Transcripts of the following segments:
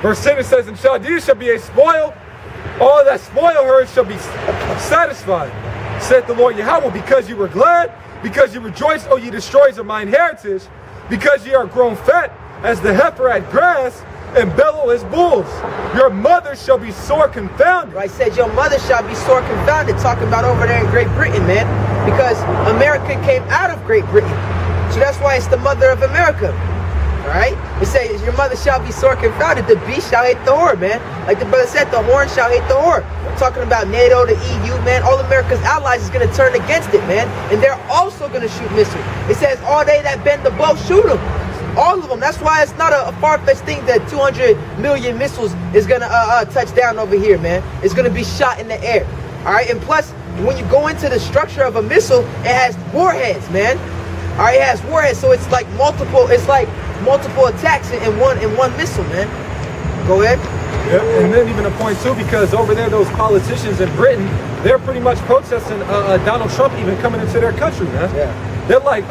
Verse 10 it says, and Chaldea shall be a spoil. All that spoil her shall be satisfied, saith the Lord Yahweh, because you were glad, because you rejoiced, O ye destroyers of mine heritage, because ye are grown fat as the heifer at grass, and bellow as bulls. Your mother shall be sore confounded. I said your mother shall be sore confounded, talking about over there in Great Britain, man, because America came out of Great Britain. So that's why it's the mother of America. Alright? It says your mother shall be sore confounded. The beast shall hate the whore, man. Like the brother said, the horn shall hate the whore. I'm talking about NATO, the EU, man. All America's allies is going to turn against it, man. And they're also going to shoot missiles. It says all they that bend the bow, shoot them. All of them. That's why it's not a far-fetched thing that 200 million missiles is going to touch down over here, man. It's going to be shot in the air. Alright? And plus, when you go into the structure of a missile, it has warheads, man. Alright, it has warheads, so it's like multiple attacks in one missile, man. Go ahead. Yep, and then even a point too, because over there those politicians in Britain, they're pretty much protesting Donald Trump even coming into their country, man. Yeah. They're like,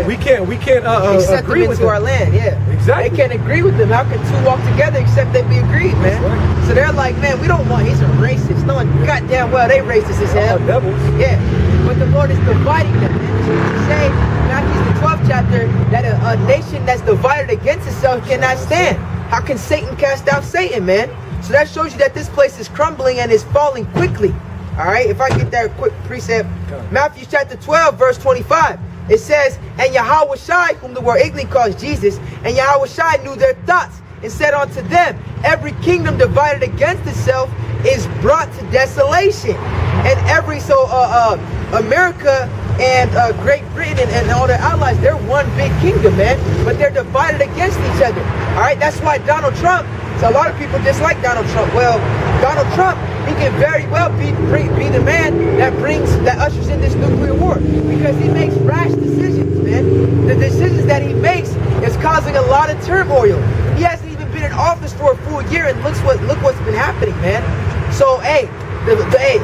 we can't accept agree them with into our land, yeah. Exactly. They can't agree with them. How can two walk together except they be agreed, man? Right. So they're like, man, we don't want, he's a racist. No one goddamn well they racist as hell. Devils. Yeah. But the Lord is dividing them, man. So you say, Matthew the 12th chapter, that a nation that's divided against itself cannot stand. How can Satan cast out Satan, man? So that shows you that this place is crumbling and is falling quickly. Alright, if I get that quick precept. Matthew chapter 12, verse 25. It says, and Yahweh Shai, whom the word ignorantly calls Jesus, and Yahweh Shai knew their thoughts, and said unto them, every kingdom divided against itself is brought to desolation. And America and Great Britain and all their allies, they're one big kingdom, man. But they're divided against each other. Alright, that's why Donald Trump, so a lot of people dislike Donald Trump. Well, Donald Trump, he can very well be the man that ushers in this nuclear war, because he makes rash decisions, man. The decisions that he makes is causing a lot of turmoil. He hasn't even been in office for a full year, and look what's been happening, man. So hey,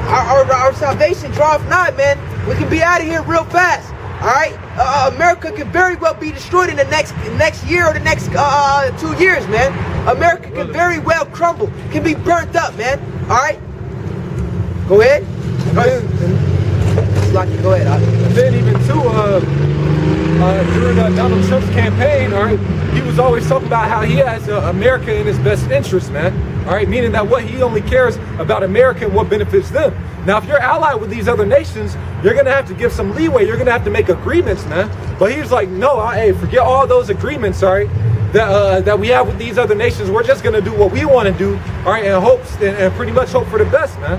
our salvation draweth nigh, man. We can be out of here real fast. All right, America can very well be destroyed in the next year or the next 2 years, man. America can very well crumble, can be burnt up, man. All right, go ahead. Go ahead. And then even too, during Donald Trump's campaign, all right, he was always talking about how he has America in his best interest, man. All right, meaning that he only cares about America and what benefits them. Now, if you're allied with these other nations, you're going to have to give some leeway. You're going to have to make agreements, man. But he's like, no, hey, forget all those agreements, all right, that we have with these other nations. We're just going to do what we want to do, all right, and pretty much hope for the best, man.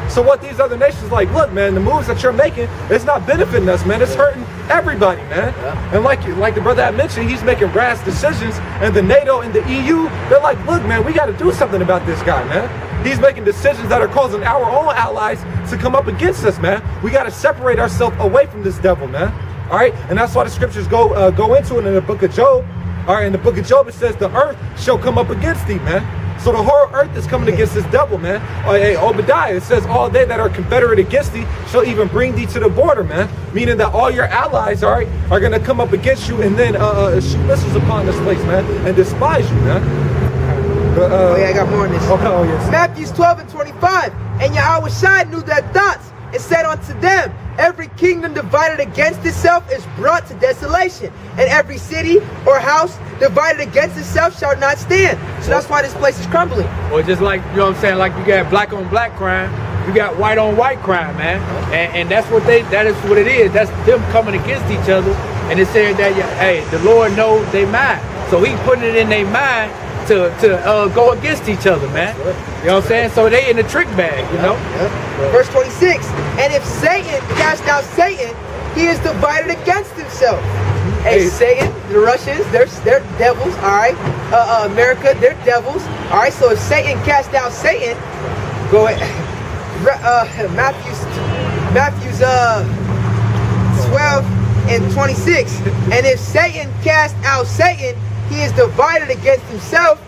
So what these other nations like, look, man, the moves that you're making, it's not benefiting us, man. It's hurting everybody, man. Yeah. And like the brother had mentioned, he's making rash decisions, and the NATO and the EU, they're like, look, man, we got to do something about this guy, man. He's making decisions that are causing our own allies to come up against us, man. We got to separate ourselves away from this devil, man. All right, and that's why the scriptures go into it in the book of Job. All right, in the book of Job, it says the earth shall come up against thee, man. So the whole earth is coming against this devil, man. Hey, Obadiah, it says all they that are confederate against thee shall even bring thee to the border, man. Meaning that all your allies, all right, are going to come up against you and then shoot missiles upon this place, man, and despise you, man. But, I got more on this. Oh, yes. Matthew 12 and 25. And Yahweh Shai knew their thoughts, and said unto them, every kingdom divided against itself is brought to desolation, and every city or house divided against itself shall not stand. So that's why this place is crumbling. Or just like, you know what I'm saying, like you got black on black crime, you got white on white crime, man. And that is what it is. That's them coming against each other. And it's saying that, hey, the Lord knows they mind. So he's putting it in their mind to go against each other, man. You know what I'm saying? So they in the trick bag, you know? Verse 26, and if Satan cast out Satan, he is divided against himself. Hey, Satan, the Russians, they're devils, all right? America, they're devils, all right? So if Satan cast out Satan, go ahead. Matthew's 12 and 26, and if Satan cast out Satan, he is divided against himself.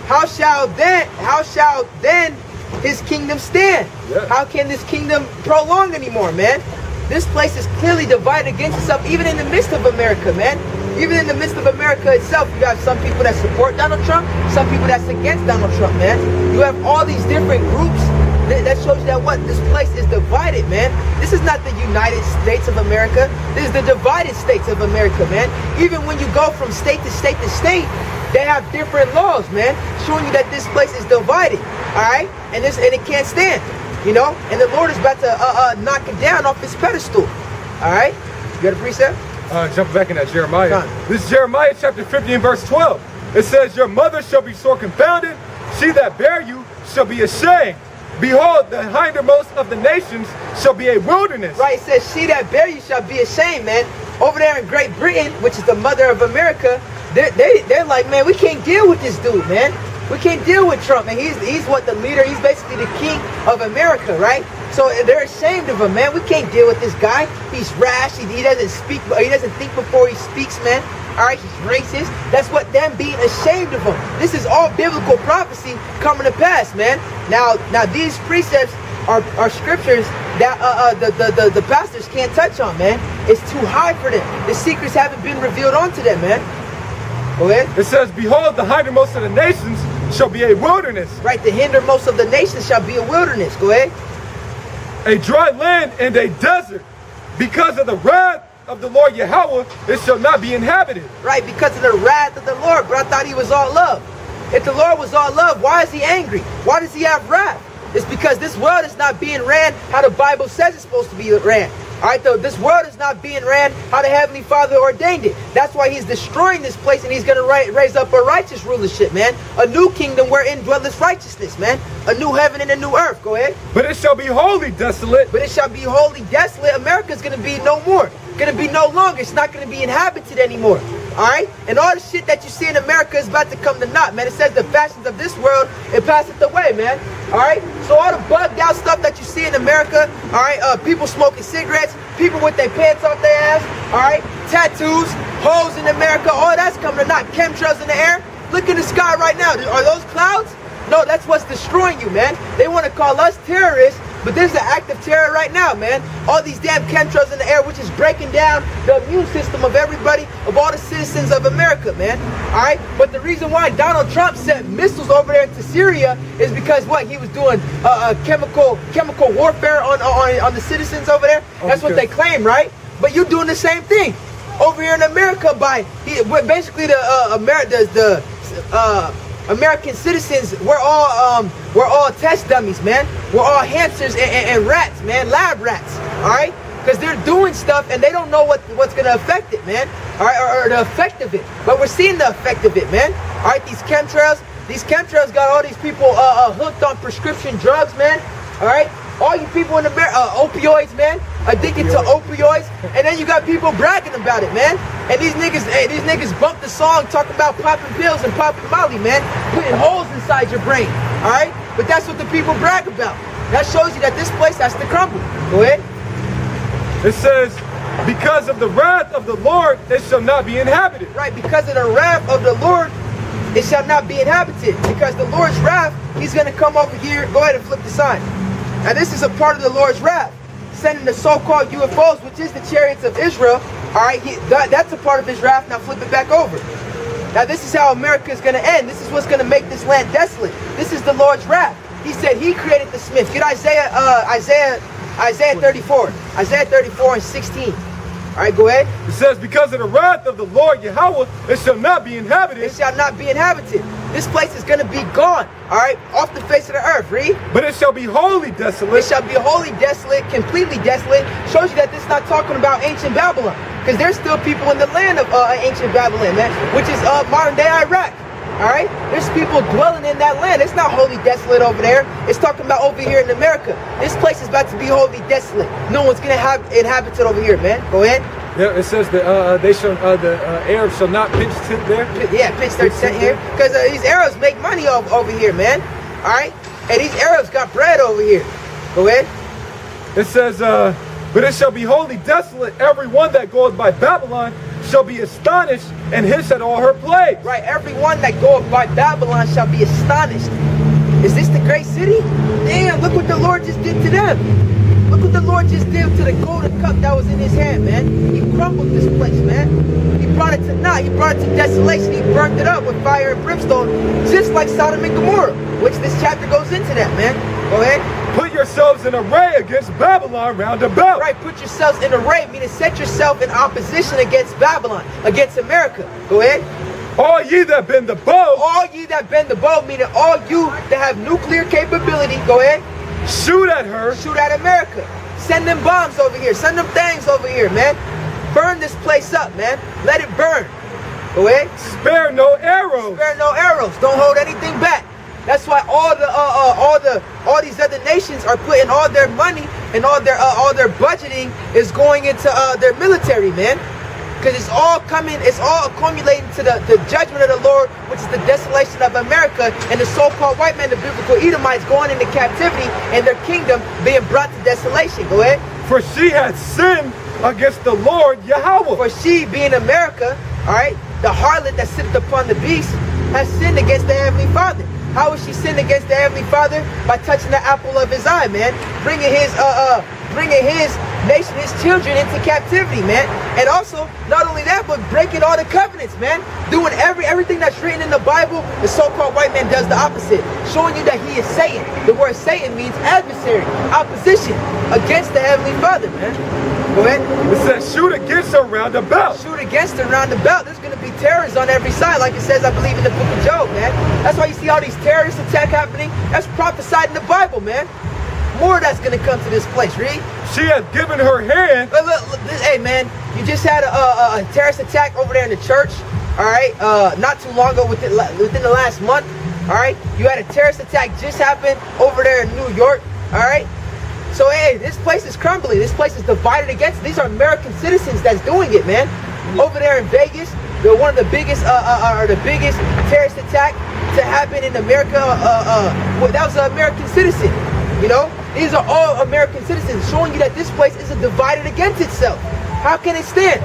How shall then his kingdom stand? Yeah. How can this kingdom prolong anymore, man? This place is clearly divided against itself, even in the midst of America, man. Even in the midst of America itself, you have some people that support Donald Trump, some people that's against Donald Trump, man. You have all these different groups. That shows you that what? This place is divided, man. This is not the United States of America. This is the divided states of America, man. Even when you go from state to state to state, they have different laws, man, showing you that this place is divided, all right? And it can't stand, you know? And the Lord is about to knock it down off its pedestal, all right? You got a precept? Jumping back in that Jeremiah. This is Jeremiah chapter 50 and verse 12. It says, your mother shall be sore confounded. She that bare you shall be ashamed. Behold, the hindermost of the nations shall be a wilderness. Right, it says, she that bare you shall be ashamed, man. Over there in Great Britain, which is the mother of America, they're like, man, we can't deal with this dude, man. We can't deal with Trump, and he's what, the leader, he's basically the king of America, right? So they're ashamed of him, man. We can't deal with this guy. He's rash, he doesn't speak, he doesn't think before he speaks, man. All right, he's racist. That's what them being ashamed of him. This is all biblical prophecy coming to pass, man. Now these precepts are scriptures that the pastors can't touch on, man. It's too high for them. The secrets haven't been revealed onto them, man. Go ahead. It says, behold, the hindermost of the nations shall be a wilderness. Right, the hindermost of the nations shall be a wilderness. Go ahead. A dry land and a desert, because of the wrath of the Lord Yahweh, it shall not be inhabited. Right, because of the wrath of the Lord. But I thought he was all love. If the Lord was all love, why is he angry? Why does he have wrath? It's because this world is not being ran how the Bible says it's supposed to be ran. All right, though, this world is not being ran how the Heavenly Father ordained it. That's why he's destroying this place, and he's going to raise up a righteous rulership, man. A new kingdom wherein dwelleth righteousness, man. A new heaven and a new earth. Go ahead. But it shall be wholly desolate. But it shall be wholly desolate. America's going to be no more. Going to be no longer. It's not going to be inhabited anymore. All right? And all the shit that you see in America is about to come to naught, man. It says the fashions of this world, it passeth away, man. All right? So all the bugged out stuff that you see in America, all right? People smoking cigarettes, people with their pants off their ass, all right? Tattoos, hoes in America, all that's coming to naught. Chemtrails in the air. Look in the sky right now. Are those clouds? No, that's what's destroying you, man. They want to call us terrorists, but there's an act of terror right now, man. All these damn chemtrails in the air, which is breaking down the immune system of everybody, of all the citizens of America, man. All right? But the reason why Donald Trump sent missiles over there to Syria is because what? He was doing chemical warfare on the citizens over there. That's what they claim, right? But you're doing the same thing over here in America by basically the American citizens. We're all test dummies, man. We're all hamsters and rats, man, lab rats. All right, because they're doing stuff and they don't know what's gonna affect it, man. All right, or the effect of it. But we're seeing the effect of it, man. All right, these chemtrails got all these people hooked on prescription drugs, man. All right, all you people in America, opioids, man, addicted to opioids, and then you got people bragging about it, man. And these niggas bump the song talking about popping pills and popping Molly, man, putting holes inside your brain. All right, but that's what the people brag about. That shows you that this place has to crumble. Go ahead. It says, because of the wrath of the Lord, it shall not be inhabited. Right, because of the wrath of the Lord, it shall not be inhabited. Because the Lord's wrath, he's going to come over here. Go ahead and flip the sign. Now this is a part of the Lord's wrath. Sending the so-called UFOs, which is the chariots of Israel. All right, that's a part of his wrath. Now flip it back over. Now this is how America is going to end. This is what's going to make this land desolate. This is the Lord's wrath. He said he created the smiths. Get Isaiah 34. Isaiah 34 and 16. All right, go ahead. It says, because of the wrath of the Lord Yahweh, it shall not be inhabited. It shall not be inhabited. This place is going to be gone, all right, off the face of the earth. Read. But it shall be wholly desolate. It shall be wholly desolate, completely desolate. Shows you that this is not talking about ancient Babylon, because there's still people in the land of ancient Babylon, man, which is modern day Iraq. All right, there's people dwelling in that land. It's not wholly desolate over there. It's talking about over here in America. This place is about to be wholly desolate. No one's gonna have inhabited over here, man. Go ahead. Yeah, it says that the Arabs shall not pitch tent there. Yeah, pitch their tent here, because these Arabs make money over here, man. All right, and these Arabs got bread over here. Go ahead. It says, but it shall be wholly desolate. Every one that goeth by Babylon shall be astonished and hiss at all her plagues. Right, everyone that goeth by Babylon shall be astonished. Is this the great city? Damn, look what the Lord just did to them. Look what the Lord just did to the golden cup that was in his hand, man. He crumbled this place, man. He brought it to naught. He brought it to desolation. He burned it up with fire and brimstone, just like Sodom and Gomorrah, which this chapter goes into that, man. Go ahead. Put yourselves in array against Babylon round about. Right, put yourselves in array, meaning set yourself in opposition against Babylon, against America. Go ahead. All ye that bend the bow. All ye that bend the bow, meaning all you that have nuclear capability. Go ahead. Shoot at her. Shoot at America. Send them bombs over here. Send them things over here, man. Burn this place up, man. Let it burn. Go ahead. Spare no arrows. Spare no arrows. Don't hold anything back. That's why all these other nations are putting all their money and all their budgeting is going into their military, man. Because it's all accumulating to the judgment of the Lord, which is the desolation of America, and the so-called white man, the biblical Edomites, going into captivity and their kingdom being brought to desolation. Go ahead. For she had sinned against the Lord Yahweh. For she, being America, all right, the harlot that sitteth upon the beast, has sinned against the Heavenly Father. How is she sinned against the Heavenly Father? By touching the apple of his eye, man. Bringing his nation, his children into captivity, man. And also, not only that, but breaking all the covenants, man. Doing everything that's written in the Bible. The so-called white man does the opposite. Showing you that he is Satan. The word Satan means adversary, opposition against the Heavenly Father, man. Go ahead. It says shoot against her round about. Shoot against her round about. There's going to be terrorists on every side, like it says, I believe, in the book of Job, man. That's why you see all these terrorist attacks happening. That's prophesied in the Bible, man. More that's going to come to this place, read. She has given her hand. Look, hey, man, you just had a terrorist attack over there in the church, all right? Not too long ago, within the last month, all right? You had a terrorist attack just happened over there in New York, all right? So, hey, this place is crumbling. This place is divided against. These are American citizens that's doing it, man. Over there in Vegas, one of the biggest terrorist attack to happen in America. That was an American citizen. You know, these are all American citizens, showing you that this place is divided against itself. How can it stand?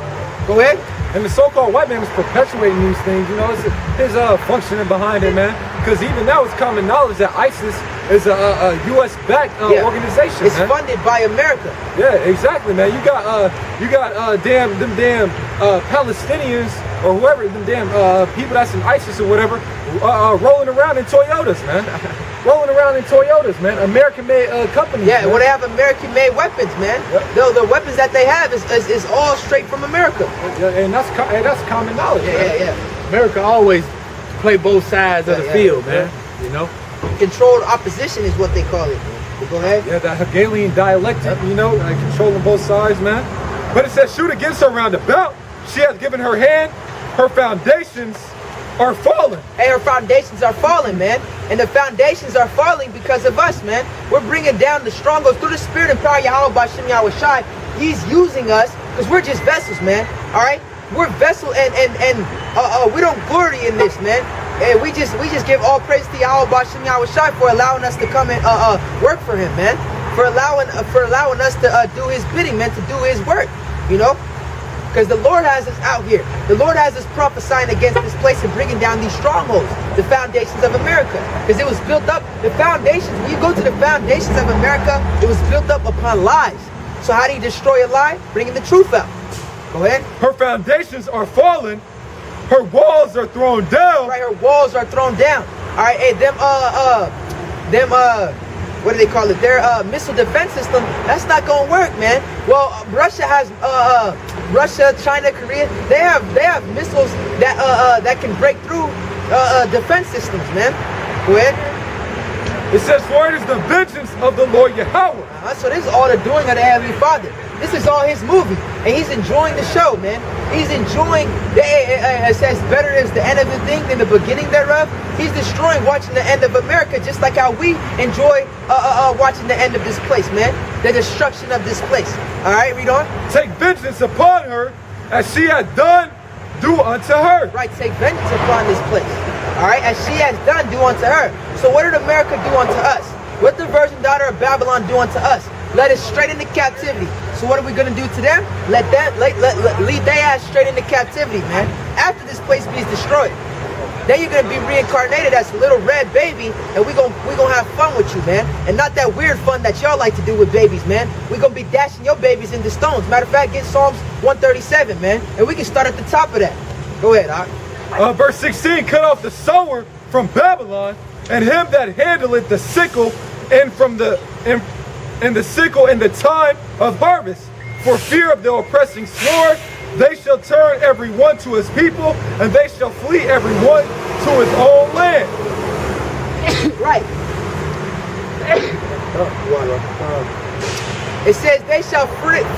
Go ahead. And the so-called white man was perpetuating these things. You know, it's his functioning behind it, man. Because even now it's common knowledge that ISIS is a U.S.-backed organization. It's funded by America. Yeah, exactly, man. You got them Palestinians or whoever, them damn people that's in ISIS or whatever, rolling around in Toyotas, man. Rolling around in Toyotas, man. American-made companies. Yeah, man. well, they have American-made weapons, man. Yep. The weapons that they have is all straight from America. And that's common knowledge. Yeah. America always play both sides of the field, man. You know? Controlled opposition is what they call it. Man. Go ahead. Yeah, that Hegelian dialectic, you know, controlling both sides, man. But it says, shoot against her round about. She has given her hand, her foundations are falling. Hey, her foundations are falling, man. And the foundations are falling because of us, man. We're bringing down the strongholds through the spirit and power of Yahweh Bashem Yahweh Shai. He's using us because we're just vessels, man. All right? We're vessel and we don't glory in this, man. And we just give all praise to Yahweh Bashem Yahweh Shai for allowing us to come and work for him, man. For allowing us to do his bidding, man, to do his work, you know? Because the Lord has us out here. The Lord has us prophesying against this place and bringing down these strongholds, the foundations of America. Because it was built up, the foundations, when you go to the foundations of America, it was built up upon lies. So how do you destroy a lie? Bringing the truth out. Go ahead. Her foundations are fallen. Her walls are thrown down. Right, her walls are thrown down. All right, hey, what do they call it? Their missile defense system, that's not gonna work, man. Well, Russia has Russia, China, Korea, they have missiles that can break through defense systems, man. Go ahead. It says, for it is the vengeance of the Lord Yahweh. So this is all the doing of the Heavenly Father. This is all his movie. And he's enjoying the show, man. He's enjoying, it says, better is the end of the thing than the beginning thereof. He's destroying watching the end of America, just like how we enjoy watching the end of this place, man. The destruction of this place. All right, read on. Take vengeance upon her as she had done, do unto her. Right, take vengeance upon this place. All right, as she has done, do unto her. So what did America do unto us? What did the virgin daughter of Babylon do unto us? Led us straight into captivity. So what are we going to do to them? Lead their ass straight into captivity, man. After this place be destroyed. then you're gonna be reincarnated as a little red baby, and we gonna have fun with you, man. And not that weird fun that y'all like to do with babies, man. We gonna be dashing your babies into stones. Matter of fact, get Psalms 137, man, and we can start at the top of that. Go ahead, Doc. Verse 16, cut off the sower from Babylon, and him that handleth the sickle, and from the sickle in the time of harvest. For fear of the oppressing sword, they shall turn every one to his people, and they shall flee every one to his own land. Right. It says they shall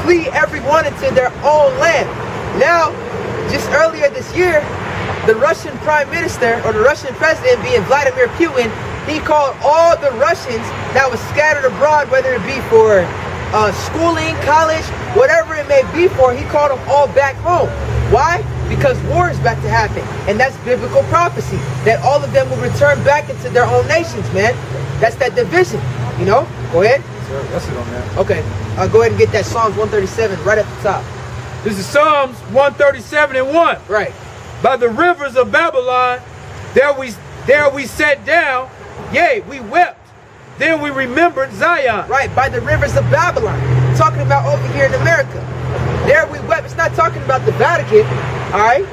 flee everyone into their own land. Now, just earlier this year, the Russian prime minister, or the Russian president, being Vladimir Putin, he called all the Russians that was scattered abroad, whether it be for schooling, college, whatever it may be for, he called them all back home. Why? Because war is about to happen, and that's biblical prophecy, that all of them will return back into their own nations, man. That's that division, you know? Go ahead. Sir, that's it on that. Okay, go ahead and get that Psalms 137 right at the top. This is Psalms 137 and 1. Right. By the rivers of Babylon, there we sat down, yea, we wept. Then we remembered Zion. Right, by the rivers of Babylon. Talking about over here in America. There we wept. It's not talking about the Vatican, all right?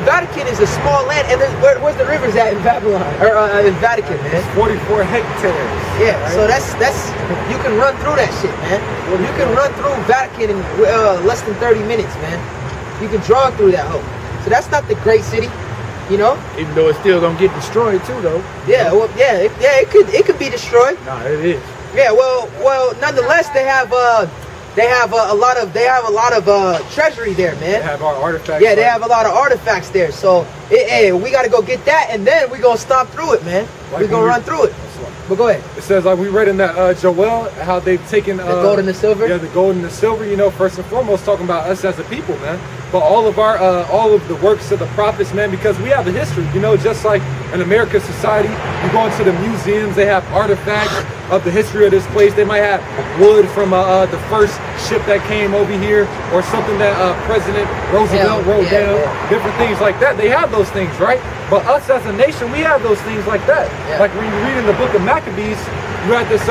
Vatican is a small land, and where's the rivers at in Babylon? Or in Vatican, man? 44 hectares. Yeah, right? so that's you can run through that shit, man. You can run through Vatican in less than 30 minutes, man. You can draw through that hole. So that's not the great city, you know? Even though it's still gonna get destroyed too, though. Yeah, well, it could be destroyed. Nah, it is. Yeah, well, nonetheless, they have a lot of treasury there, man. They have our artifacts. Yeah, they have a lot of artifacts there. So, we got to go get that, and then we're going to stomp through it, man. Like We're going to run through it. But go ahead. It says, like we read in that Joel, how they've taken... The gold and the silver? Yeah, the gold and the silver, you know, first and foremost, talking about us as a people, man. But all of the works of the prophets, man, because we have a history, you know, just like in American society, you go into the museums, they have artifacts of the history of this place. They might have wood from the first ship that came over here, or something that President Roosevelt wrote down, different things like that. They have those things, right? But us as a nation, we have those things like that. Yeah. Like when you read in the book of Maccabees, you had this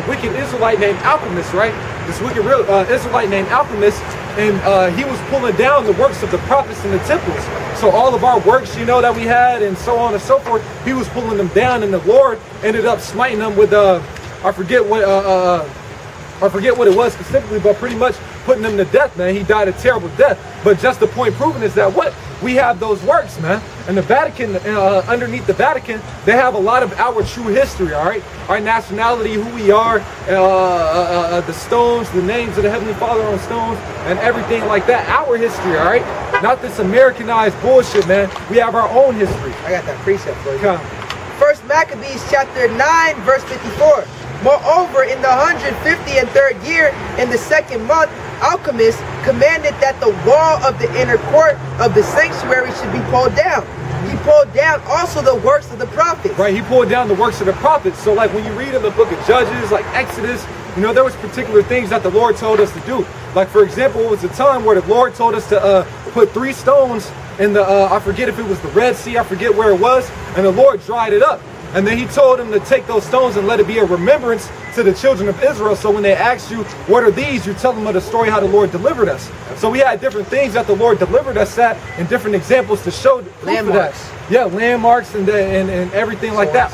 wicked Israelite named Alchemist, right? This wicked Israelite named Alchemist, and he was pulling down the works of the prophets in the temples. So all of our works, you know, that we had, and so on and so forth, he was pulling them down, and the Lord ended up smiting them with I forget what it was specifically, but pretty much putting him to death, man. He died a terrible death. But just the point proven is that what? We have those works, man. And the Vatican, underneath the Vatican, they have a lot of our true history, all right? Our nationality, who we are, the stones, the names of the Heavenly Father on stones, and everything like that. Our history, all right? Not this Americanized bullshit, man. We have our own history. I got that precept for you. Come. First Maccabees chapter 9, verse 54. Moreover, in the 153rd year, in the 2nd month, Alchemist commanded that the wall of the inner court of the sanctuary should be pulled down. He pulled down also the works of the prophets. Right, he pulled down the works of the prophets. So like when you read in the book of Judges, like Exodus, you know, there was particular things that the Lord told us to do. Like for example, it was a time where the Lord told us to put 3 stones in the, I forget if it was the Red Sea, I forget where it was, and the Lord dried it up. And then he told him to take those stones and let it be a remembrance to the children of Israel. So when they ask you, what are these? You tell them of the story how the Lord delivered us. So we had different things that the Lord delivered us at, and different examples to show landmarks. Yeah, landmarks and everything like that.